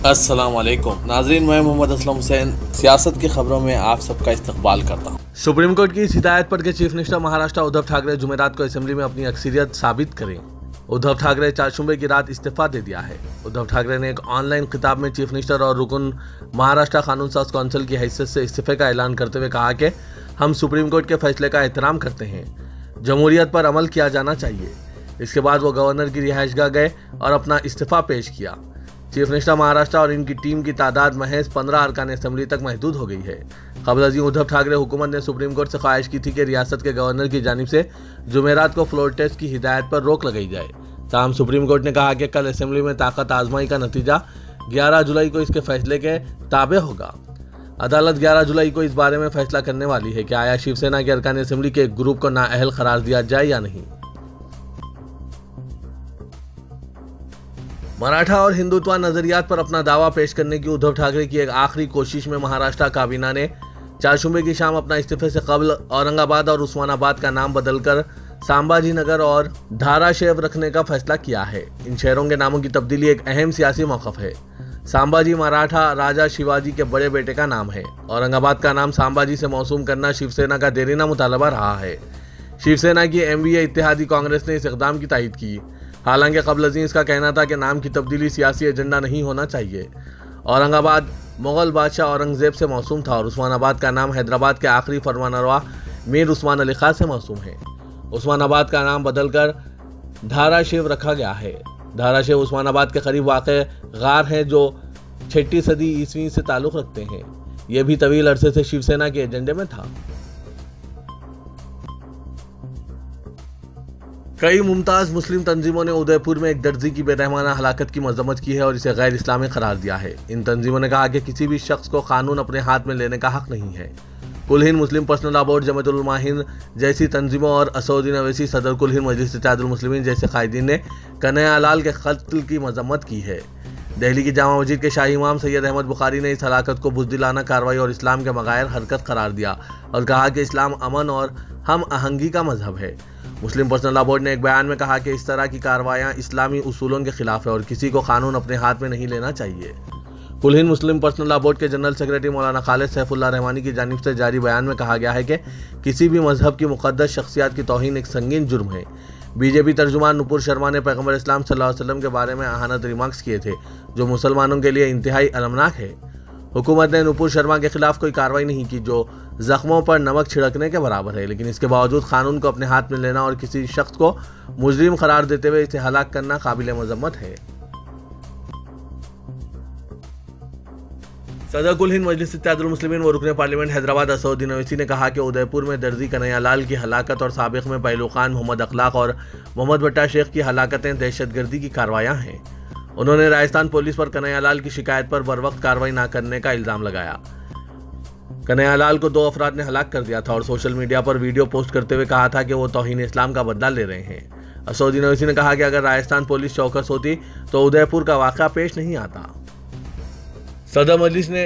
अस्सलाम वालेकुम नाजरीन, मैं मोहम्मद असलम हुसैन सियासत की खबरों में आप सबका इस्तकबाल करता हूँ। सुप्रीम कोर्ट की इस हिदायत पर के चीफ मिनिस्टर महाराष्ट्र उद्धव ठाकरे जुमेरात को असेंबली में अपनी अक्सरियत साबित करें। उद्धव ठाकरे चारशंबे की रात इस्तीफा दे दिया है। उद्धव ठाकरे ने एक ऑनलाइन खिताब में चीफ मिनिस्टर और रुकन महाराष्ट्र कानून साज काउंसिल की हैसियत से इस्तीफे का ऐलान करते हुए कहा कि हम सुप्रीम कोर्ट के फैसले का एहतराम करते हैं, जमहूरियत पर अमल किया जाना चाहिए। इसके बाद वो गवर्नर की रिहाइशगाह गए और अपना इस्तीफा पेश किया। चीफ मिनिस्टर महाराष्ट्र और इनकी टीम की तादाद महज 15 अरकान असेंबली तक महदूद हो गई है। कबल अज़ीम उद्धव ठाकरे हुकूमत ने सुप्रीम कोर्ट से ख्वाहिश की थी कि रियासत के गवर्नर की जानिब से जुमेरात को फ्लोर टेस्ट की हिदायत पर रोक लगाई जाए। ताहम सुप्रीम कोर्ट ने कहा कि कल असेंबली में ताकत आजमाई का नतीजा 11 जुलाई को इसके फैसले के ताबे होगा। अदालत 11 जुलाई को इस बारे में फैसला करने वाली है कि आया शिवसेना के अरकान असेंबली के एक ग्रुप को नाअहल करार दिया जाए या नहीं। मराठा और हिंदुत्व नजरियात पर अपना दावा पेश करने की उद्धव ठाकरे की एक आखिरी कोशिश में महाराष्ट्र काबीना ने चारशंबे की शाम अपना इस्तीफे से कबल औरंगाबाद और उस्मानाबाद का नाम बदलकर संभाजी नगर और धाराशिव रखने का फैसला किया है। इन शहरों के नामों की तब्दीली एक अहम सियासी मौक़िफ़ है। संभाजी मराठा राजा शिवाजी के बड़े बेटे का नाम है। औरंगाबाद का नाम संभाजी से मौसूम करना शिवसेना का देरीना मुतालबा रहा है। शिवसेना की एमवीए इत्तेहादी कांग्रेस ने इस इक़दाम की तायीद की। हालांकि कबल अज़ीम इसका कहना था कि नाम की तब्दीली सियासी एजेंडा नहीं होना चाहिए। औरंगाबाद मुग़ल बादशाह औरंगज़ेब से मौसूम था और उस्मानाबाद का नाम हैदराबाद के आखिरी फरमानरवा मीर उस्मान अली खां से मौसूम है। उस्मानाबाद का नाम बदलकर धाराशिव रखा गया है। धाराशिव उस्मानाबाद के करीब वाक़ गार है जो 6वीं सदी ईस्वी से ताल्लुक़ रखते हैं। यह भी तवील अरसे से शिवसेना के एजेंडे में था। कई मुमताज़ मुस्लिम तंजीमों ने उदयपुर में एक दर्जी की बेरहमाना हलाकत की मजम्मत की है और इसे गैर इस्लामी करार दिया है। इन तंजीमों ने कहा कि किसी भी शख्स को कानून अपने हाथ में लेने का हक नहीं है। कुल हिंद मुस्लिम personal law board, Jamaat ul उलमा हिंद जैसी तंजीमों और असदुद्दीन अवैसी, सदर कुल हिंद मजलिस इत्तेहादुल मुस्लिमीन जैसे कायदीन ने कन्हैया लाल के कत्ल की मजम्मत की है। दिल्ली की जामा मस्जिद के शाही इमाम सैयद अहमद बुखारी ने इस हलाकत को बुज़दिलाना कार्रवाई और इस्लाम के बग़ैर हरकत करार दिया और कहा कि इस्लाम अमन और हम आहंगी का मजहब है। मुस्लिम पर्सनल लॉ बोर्ड ने एक बयान में कहा कि इस तरह की कार्रवाइयाँ इस्लामी उसूलों के खिलाफ है और किसी को कानून अपने हाथ में नहीं लेना चाहिए। कुल हिंद मुस्लिम पर्सनल लॉ बोर्ड के जनरल सेक्रेटरी मौलाना खालिद सैफुल्लाह रहमानी की जानिब से जारी बयान में कहा गया है कि किसी भी मजहब की मुक़द्दस शख्सियत की तौहीन एक संगीन जुर्म है। बीजेपी तर्जुमान नुपुर शर्मा ने पैगम्बर इस्लाम सल्लल्लाहु अलैहि वसल्लम के बारे में आहानत रिमार्क्स किए थे जो मुसलमानों के लिए इंतहाई अलमनाक है। हुकूमत ने नुपुर शर्मा के खिलाफ कोई कार्रवाई नहीं की जो जख्मों पर नमक छिड़कने के बराबर है, लेकिन इसके बावजूद कानून को अपने हाथ में लेना और किसी शख्स को मुजरिम करार देते हुए इसे हलाक करना काबिल मजम्मत है। सदर कुल हिंद मजलिस इत्तेहादुल मुस्लिमीन व रुकन पार्लियामेंट हैदराबाद असदुद्दीन अवैसी ने कहा कि उदयपुर में दर्जी कन्हैया लाल की हलाकत और साबिक में पहलू खान मोहम्मद अखलाक और मोहम्मद भट्टा शेख की हलाकतें दहशतगर्दी की कार्रवाइयाँ हैं। उन्होंने राजस्थान पुलिस पर कन्हैया लाल की शिकायत पर बरवक्त कार्रवाई न करने का इल्ज़ाम लगाया। कन्हैया लाल को 2 अफराद ने हलाक कर दिया था और सोशल मीडिया पर वीडियो पोस्ट करते हुए कहा था कि वो तौहीन इस्लाम का बदला ले रहे हैं। असदुद्दीन अवैसी ने कहा कि अगर राजस्थान पुलिस चौकस होती तो उदयपुर का वाक़या पेश नहीं आता। सदर मजलिस ने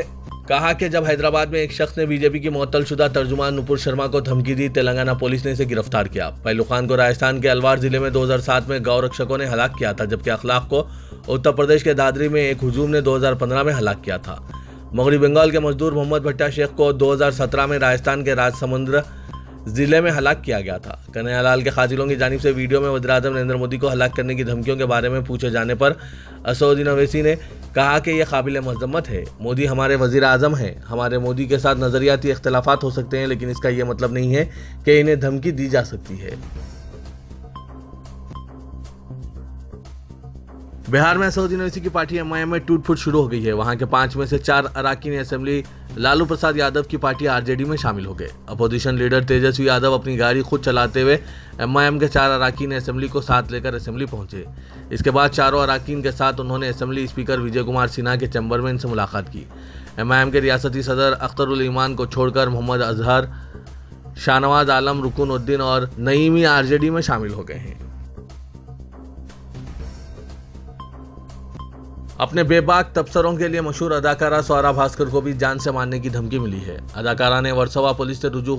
कहा कि जब हैदराबाद में एक शख्स ने बीजेपी की मुअत्तलशुदा तर्जुमान नुपुर शर्मा को धमकी दी, तेलंगाना पुलिस ने इसे गिरफ्तार किया। पहलू खान को राजस्थान के अलवार जिले में 2007 में गौ रक्षकों ने हलाक किया था, जबकि अखलाक को उत्तर प्रदेश के दादरी में एक हुजूम ने 2015 में हलाक किया था। मगरबी बंगाल के मजदूर मोहम्मद भट्टा शेख को 2017 में राजस्थान के राजसमंद जिले में हलाक किया गया था। कन्हैया लाल के कातिलों की जानिब से वीडियो में वज़ीर-ए-आज़म नरेंद्र मोदी को हलाक करने की धमकियों के बारे में पूछे जाने पर असदुद्दीन अवैसी ने कहा कि यह काबिल मज़म्मत है। मोदी हमारे वज़ीर-ए-आज़म हैं। हमारे मोदी के साथ नज़रियाती इख्तिलाफात हो सकते हैं, लेकिन इसका यह मतलब नहीं है कि इन्हें धमकी दी जा सकती है। बिहार में असदुद्दीन अवैसी की पार्टी एमआईएम में टूट फूट शुरू हो गई है। वहां के 5 में से 4 अरकान असेंबली लालू प्रसाद यादव की पार्टी आरजेडी में शामिल हो गए। अपोजिशन लीडर तेजस्वी यादव अपनी गाड़ी खुद चलाते हुए एमआईएम के 4 अरकान असेंबली को साथ लेकर असेंबली पहुंचे। इसके बाद चारों अरकान के साथ उन्होंने असेंबली स्पीकर विजय कुमार सिन्हा के चैम्बर में इनसे मुलाकात की। एमआईएम के रियासती सदर अख्तरुल ईमान को छोड़कर मोहम्मद अजहर, शाहनवाज आलम, रुकुन उद्दीन और नईमी आरजेडी में शामिल हो गए हैं। अपने बेबाक तबसरों के लिए मशहूर अदाकारा स्वरा भास्कर को भी जान से मारने की धमकी मिली है। अदाकारा ने वर्सोवा पुलिस से रुजू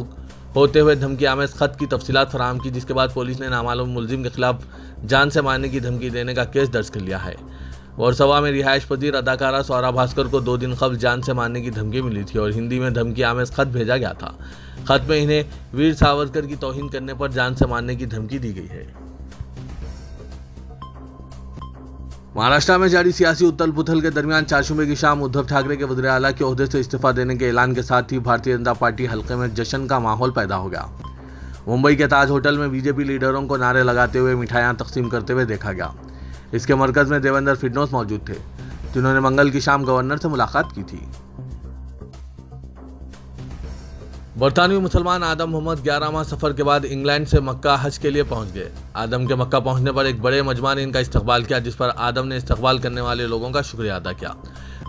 होते हुए धमकी आमेज खत की तफसीलात फराहम की, जिसके बाद पुलिस ने नामालूम मुलजिम के खिलाफ जान से मारने की धमकी देने का केस दर्ज कर लिया है। वर्सोवा में रिहायश पजीर अदाकारा सौरा भास्कर को 2 दिन कबल जान से मारने की धमकी मिली थी और हिंदी में धमकी आमेज खत भेजा गया था। खत में इन्हें वीर सावरकर की तौहीन करने पर जान से मारने की धमकी दी गई है। महाराष्ट्र में जारी सियासी उथल पुथल के दरमियान चारशुबे की शाम उद्धव ठाकरे के वज़ीर आला के ओहदे से इस्तीफा देने के ऐलान के साथ ही भारतीय जनता पार्टी हल्के में जश्न का माहौल पैदा हो गया। मुंबई के ताज होटल में बीजेपी लीडरों को नारे लगाते हुए मिठाइयां तकसीम करते हुए देखा गया। इसके मरकज में देवेंद्र फडणवीस मौजूद थे, जिन्होंने मंगल की शाम गवर्नर से मुलाकात की थी। बरतानवी मुसलमान आदम मोहम्मद 11 माह सफर के बाद इंग्लैंड से मक्का हज के लिए पहुंच गए। आदम के मक्का पहुंचने पर एक बड़े मजमा ने इनका इस्तकबाल किया, जिस पर आदम ने इस्तकबाल करने वाले लोगों का शुक्रिया अदा किया।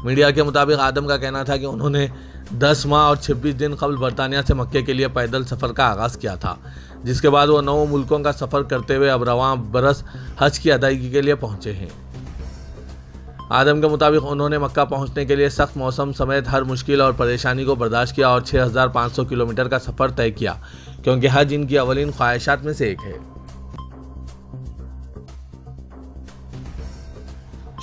मीडिया के मुताबिक आदम का कहना था कि उन्होंने 10 माह और 26 दिन कबल बरतानिया से मक्के के लिए पैदल सफर का आगाज किया था, जिसके बाद वो 9 मुल्कों का सफर करते हुए अब रवां बरस हज की अदायगी के लिए पहुंचे हैं। आदम के मुताबिक उन्होंने मक्का पहुंचने के लिए सख्त मौसम समेत हर मुश्किल और परेशानी को बर्दाश्त किया और 6500 किलोमीटर का सफर तय किया, क्योंकि हज इनकी अवलीन ख्वाहिशात में से एक है।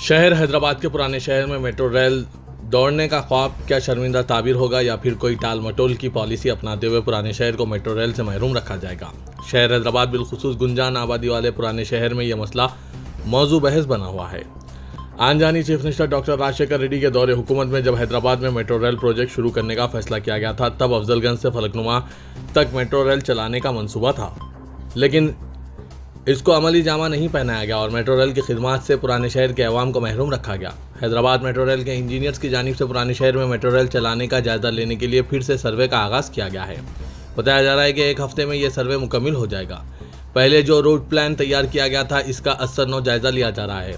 शहर हैदराबाद के पुराने शहर में मेट्रो रेल दौड़ने का ख्वाब क्या शर्मिंदा ताबीर होगा या फिर कोई टाल मटोल की पॉलिसी अपनाते हुए पुराने शहर को मेट्रो रेल से महरूम रखा जाएगा। शहर हैदराबाद बिलखुसूस गुंजान आबादी वाले पुराने शहर में यह मसला मौजू बहस बना हुआ है। आनजानी chief minister doctor Rajasekhara Reddy के दौरे हुकूमत में जब हैदराबाद में मेट्रो रेल प्रोजेक्ट शुरू करने का फैसला किया गया था, तब अफजलगंज से फलकनुमा तक मेट्रो रेल चलाने का मंसूबा था, लेकिन इसको अमली जामा नहीं पहनाया गया और मेट्रो रेल की खिदमात से पुराने शहर के अवाम को महरूम रखा गया। हैदराबाद मेट्रो रेल के इंजीनियर्स की जानिब से पुराने शहर में मेट्रो रेल चलाने का जायजा लेने के लिए फिर से सर्वे का आगाज़ किया गया है। बताया जा रहा है कि 1 हफ्ते में यह सर्वे मुकम्मिल हो जाएगा। पहले जो रूट प्लान तैयार किया गया था, इसका असर जायजा लिया जा रहा है।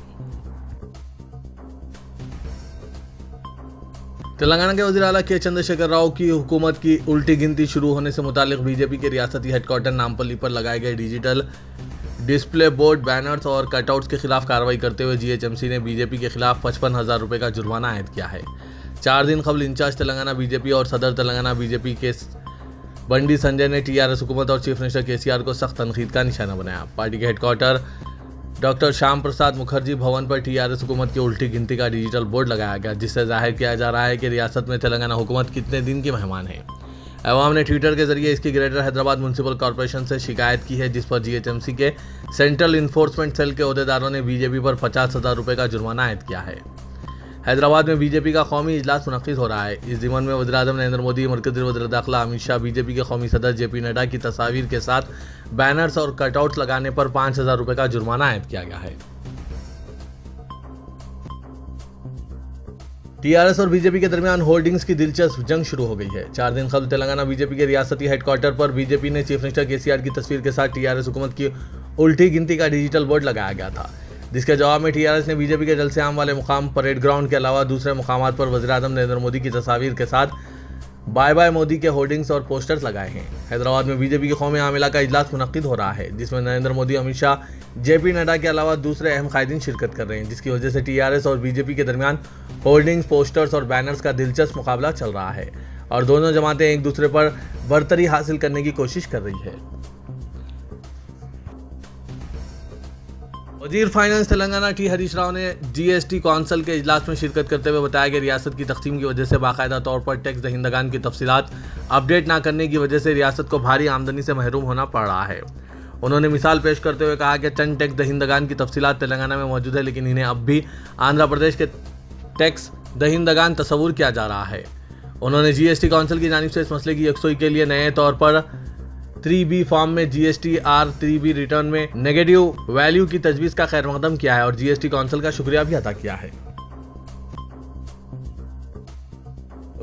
तेलंगाना के वज़ीर आला के चंद्रशेखर राव की हुकूमत की उल्टी गिनती शुरू होने से मुतालिक बीजेपी के रियासती हेडक्वार्टर नामपल्ली पर लगाए गए डिजिटल डिस्प्ले बोर्ड, बैनर्स और कटआउट्स के खिलाफ कार्रवाई करते हुए जीएचएमसी ने बीजेपी के खिलाफ 55,000 रुपये का जुर्माना आयद किया है। 4 दिन कबल इंचार्ज तेलंगाना बीजेपी और सदर तेलंगाना बीजेपी के बंडी संजय ने टीआरएस हुकूमत और चीफ मिनिस्टर केसीआर को सख्त तनकीद का निशाना बनाया। पार्टी के हेडक्वार्टर डॉक्टर श्याम प्रसाद मुखर्जी भवन पर टीआरएस हुकूमत की उल्टी गिनती का डिजिटल बोर्ड लगाया गया, जिससे जाहिर किया जा रहा है कि रियासत में तेलंगाना हुकूमत कितने दिन की मेहमान है। अवाम ने ट्विटर के जरिए इसकी ग्रेटर हैदराबाद म्यूनसिपल कॉरपोरेशन से शिकायत की है, जिस पर जीएचएमसी के सेंट्रल इन्फोर्समेंट सेल के अहदेदारों ने बीजेपी पर 50,000 रुपये का जुर्माना आयद किया है। हैदराबाद में बीजेपी का कौमी इजलास मुनक्किद हो रहा है। इस ज़िमन में वज़ीर-ए-आज़म नरेंद्र मोदी, मरकज़ी वज़ीर दाखिला अमित शाह, बीजेपी के कौमी सदर जेपी नड्डा की तस्वीर के साथ बैनर्स और कटआउट्स लगाने पर 5,000 रुपये का जुर्माना आयद किया गया है। टीआरएस और बीजेपी के दरमियान होर्डिंग्स की दिलचस्प जंग शुरू हो गई है। 4 दिन कबल तेलंगाना बीजेपी के रियासती हेडक्वार्टर पर बीजेपी ने चीफ मिनिस्टर केसीआर की तस्वीर के साथ टीआरएस हुकूमत की उल्टी गिनती का डिजिटल बोर्ड लगाया गया था, जिसके जवाब में टीआरएस ने बीजेपी के जलसे आम वाले मुकाम परेड ग्राउंड के अलावा दूसरे मुकामात पर वज़ीर-ए-आज़म नरेंद्र मोदी की तस्वीर के साथ बाय बाय मोदी के होर्डिंग्स और पोस्टर्स लगाए हैं। हैदराबाद में बीजेपी के कौमी आमिला का इजलास मुनक्किद हो रहा है, जिसमें नरेंद्र मोदी, अमित शाह, जेपी नड्डा के अलावा दूसरे अहम कायदीन शिरकत कर रहे हैं, जिसकी वजह से टीआरएस और बीजेपी के दरमियान होर्डिंग्स, पोस्टर्स और बैनर्स का दिलचस्प मुकाबला चल रहा है और दोनों जमातें एक दूसरे पर बरतरी हासिल करने की कोशिश कर रही है। वजीर फाइनेंस तेलंगाना टी हरीश राव ने जीएसटी कौंसिल के इजलास में शिरकत करते हुए बताया कि रियासत की तकसीम की वजह से बाकायदा तौर पर टैक्स दहिंदगान की तफसीलात अपडेट न करने की वजह से रियासत को भारी आमदनी से महरूम होना पड़ रहा है। उन्होंने मिसाल पेश करते हुए कहा कि चंद टैक्स दहिंदगान की तफसीलात तेलंगाना में मौजूद है, लेकिन इन्हें अब भी आंध्र प्रदेश के टैक्स दहिंदगान तस्वुर किया जा रहा है। उन्होंने जीएसटी कौंसिल की जानिब से इस मसले की यकसुई के लिए नए तौर पर 3B फॉर्म में GSTR 3B रिटर्न में नेगेटिव वैल्यू की तजवीज़ का खैर मकदम किया है और जीएसटी कौंसिल का शुक्रिया भी अदा किया है।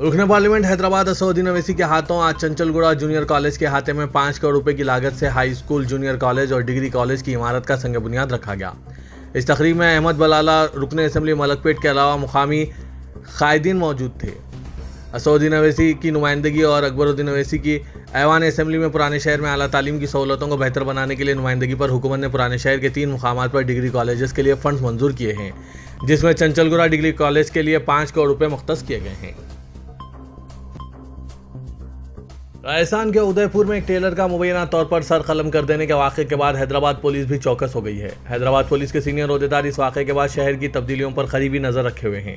रुकन पार्लियामेंट हैदराबाद असउद्दीन अवैसी के हाथों आज चंचलगुड़ा जूनियर कॉलेज के हाथे में 5 करोड़ रुपए की लागत से हाई स्कूल, जूनियर कॉलेज और डिग्री कॉलेज की इमारत का संग बुनियाद रखा गया। इस तकरीब में अहमद बलाला, रुकन असम्बली मलकपेट के अलावा मुकामी कायदीन मौजूद थे। असउद्दीन अवैसी की नुमाइंदगी और अकबरुद्दीन अवैसी की ऐवान असम्बली में पुराने शहर में आला तालीम की सहूलतों को बेहतर बनाने के लिए नुमाइंदगी पर हुकूमत ने पुराने शहर के 3 मुकामात पर डिग्री कॉलेजेस के लिए फंड्स मंजूर किए हैं, जिसमें चंचलगुड़ा डिग्री कॉलेज के लिए 5 करोड़ रुपए मुख्तस किए गए हैं। राजस्थान के उदयपुर में एक टेलर का मुबैना तौर पर सर कलम कर देने के वाक़े के बाद हैदराबाद पुलिस भी चौकस हो गई है। हैदराबाद पुलिस के सीनियर ओहदेदार इस वाक़े के बाद शहर की तब्दीलियों पर करीबी नज़र रखे हुए हैं।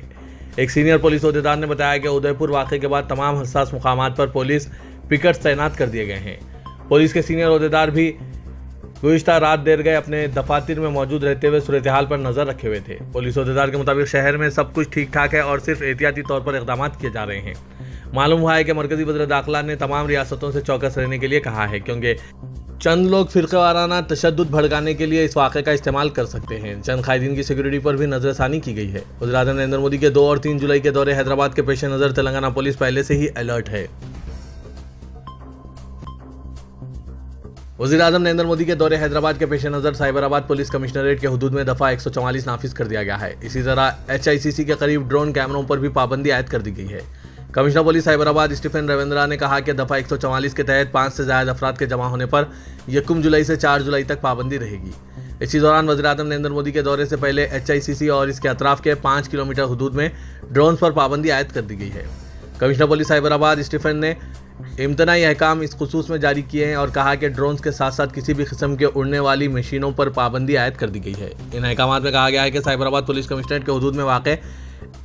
एक सीनियर पुलिस ओहदेदार ने बताया कि उदयपुर वाक़े के बाद तमाम हसास मुकामात पर पुलिस पिकेट्स तैनात कर दिए गए हैं। पुलिस के सीनियर ओहदेदार भी गुज़िश्ता रात देर गए अपने दफातर में मौजूद रहते हुए सूरत हाल पर नज़र रखे हुए थे। पुलिस ओहदेदार के मुताबिक शहर में सब कुछ ठीक ठाक है और सिर्फ एहतियाती तौर पर इक़दाम किए जा रहे हैं। मालूम हुआ है कि मरकजी वज़ीर दाखिला ने तमाम रियासतों से चौकस रहने के लिए कहा है, क्योंकि चंद लोग फ़िरक़ेवाराना तशद्दुद भड़काने के लिए इस वाक़े का इस्तेमाल कर सकते हैं। चंद कायदीन की सिक्योरिटी पर भी नज़रसानी की गई है। वज़ीर-ए-आज़म नरेंद्र मोदी के 2 और 3 जुलाई के दौरे हैदराबाद के पेश नज़र तेलंगाना पुलिस पहले से ही अलर्ट है। वज़ीर-ए-आज़म नरेंद्र मोदी के दौरे हैदराबाद के पेश नज़र साइबराबाद पुलिस कमिश्नरेट के हुदूद में दफ़ा 144 नाफिज कर दिया गया है। इसी तरह HICC के करीब ड्रोन कैमरों पर भी पाबंदी आयद कर दी गई है। कमिश्नर पुलिस साइबराबाद स्टीफन रविंद्रा ने कहा कि दफ़ा 144 के तहत 5 से ज़्यादा अफराद के जमा होने पर 1 जुलाई से 4 जुलाई तक पाबंदी रहेगी। इसी दौरान वज़ीर-ए-आज़म नरेंद्र मोदी के दौरे से पहले HICC और इसके अतराफ के 5 किलोमीटर हुदूद में ड्रोन्स पर पाबंदी आयद कर दी गई है। कमिश्नर पुलिस साइबराबाद स्टीफन ने इम्तनाई अहकाम इस खुसूस में जारी किए हैं और कहा कि ड्रोन्स के साथ साथ किसी भी किस्म के उड़ने वाली मशीनों पर पाबंदी आयद कर दी गई है। इन अहकामात में कहा गया है कि साइबराबाद पुलिस कमिश्नरेट के हुदूद में वाक़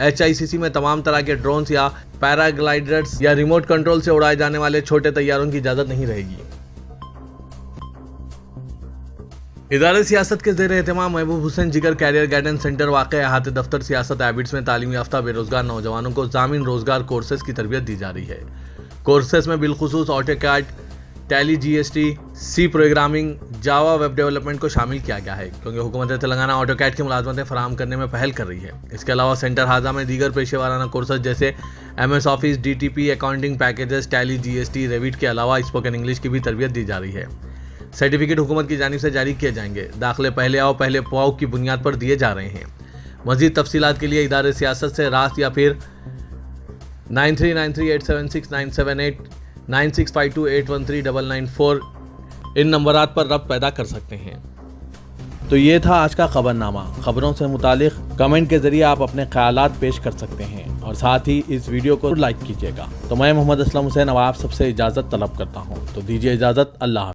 HICC में तमाम तरह के ड्रोन्स या पैराग्लाइडर्स या रिमोट कंट्रोल से उड़ाए जाने वाले छोटे तैयारों की इजाज़त नहीं रहेगी। इदारे सियासत के ज़ेर एहतमाम महबूब हुसैन जिगर कैरियर गाइडेंस सेंटर वाक़ अहाते दफ्तर सियासत एबिट्स में तालीम याफ्ता बेरोज़गार नौजवानों को ज़ामिन रोज़गार कोर्सेज़ की तरबियत दी जा रही है। कोर्सेज़ में बिलखुसूस AutoCAD, Tally GST, C programming, Java web development को शामिल किया गया है, क्योंकि हुकूमत तेलंगाना ऑटोकैड की मुलाजमतें फराहम करने में पहल कर रही है। इसके अलावा सेंटर हाजा में दीगर पेशेवाराना कोर्सेज जैसे MS office, DTP, accounting packages, tally GST, Revit के अलावा स्पोकन इंग्लिश की भी तरबियत दी जा रही है। सर्टिफिकेट हुकूमत की जानिब से जारी किए जाएंगे। दाखिले पहले आओ पहले पाओ की बुनियाद पर दिए जा रहे हैं। मज़ीद तफसीलात के लिए इदारे सियासत से रास्त या फिर 9393876978 9652813994 इन नंबरात पर रब्त पैदा कर सकते हैं। तो ये था आज का खबरनामा। खबरों से मुतालिक कमेंट के जरिए आप अपने ख्यालात पेश कर सकते हैं और साथ ही इस वीडियो को लाइक कीजिएगा। तो मैं मोहम्मद असलम हुसैन अब आप सबसे इजाज़त तलब करता हूँ। तो दीजिए इजाज़त। अल्लाह।